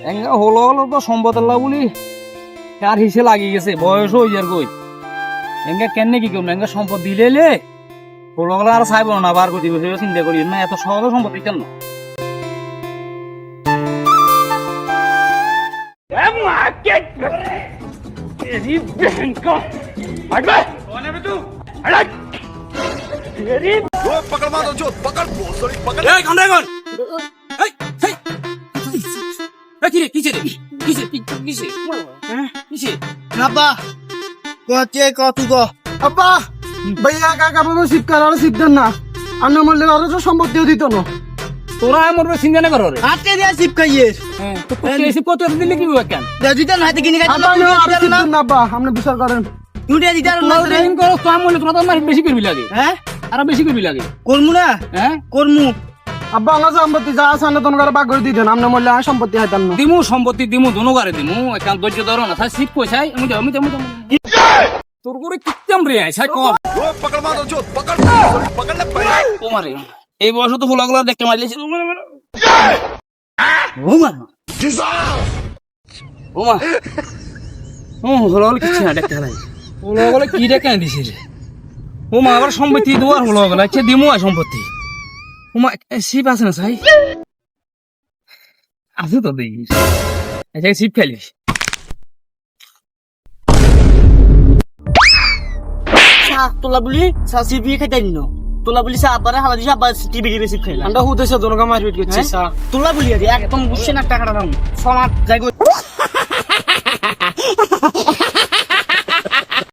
এঙ্গা হলো হলো তো সম্পদল্লা বলি কার হিসে লাগিয়ে গেছে বয়স হই আর কই এঙ্গা কেন কি করবো এঙ্গা সম্পদ দিলে হলো হলো আর চাইব না বার করতে বসে চিন্তা করি না এত সহজে সম্পদ দিতেন না पकड़ मारो जो पकड़ सॉरी पकड़ আব্বা কতে কত গো আব্বা ভাইয়া কাকা বাবা শিবকার আর শিবদেন না আর না মরলে আরো তো সম্পত্তিও দিত না তোরা আমার চিন্তা না করো রে হাতে দিয়া চিপ খাইয়েস তো এসে কত দিলে কি হবে কেন দিতে না হাতে কিনে আব্বা খাইতে আর শিবদেন না আব্বা আপনি বিচার করেন তুই দিতে না তোরা ট্রেনিং করো তো আমি বলে তোরা তো আমার বেশি করবি লাগে হ্যাঁ আরো বেশি করবি লাগে করমু না হ্যাঁ করমু আব্বা আমার সম্পত্তি যা আছে না তোমার বাগ করে দিতেন আপনি মরলে আর সম্পত্তি হাইতাম না দিমু সম্পত্তি দিমু দুনুগারে দিমু একান ধৈর্য ধরো না তাই সিপ পয়সাই আমি তোর করে কিতাম রে আই সাই কম पकड़ मारो जो पकड़ सॉरी पकड़ ले पकड़ তোমারে এই বয়স তো ফুলাগুলা দেখতে মারলেছি ওমা ওমা হলো কিছু না দেখতে হালাই হলো কি দেখে দিছে রে ওমা আবার সম্পত্তি দেওয়ার হলো আচ্ছা দিমু আর সম্পত্তি ওমা সিপ আছে না সাই আছে তো দেখি আচ্ছা সিপ খেলিস তোলা বলি সাসি বিয়ে খাইতে নিনো তোলা বলি সা আব্বারে হালা দিছে আব্বা টিভি টিভি সিপ খাইলা আন্ডা হুদেছে দনকা মারপিট করছে তোলা বলি আরে একদম বুঝছে না টাকাটা দাম সমাজ যাই গো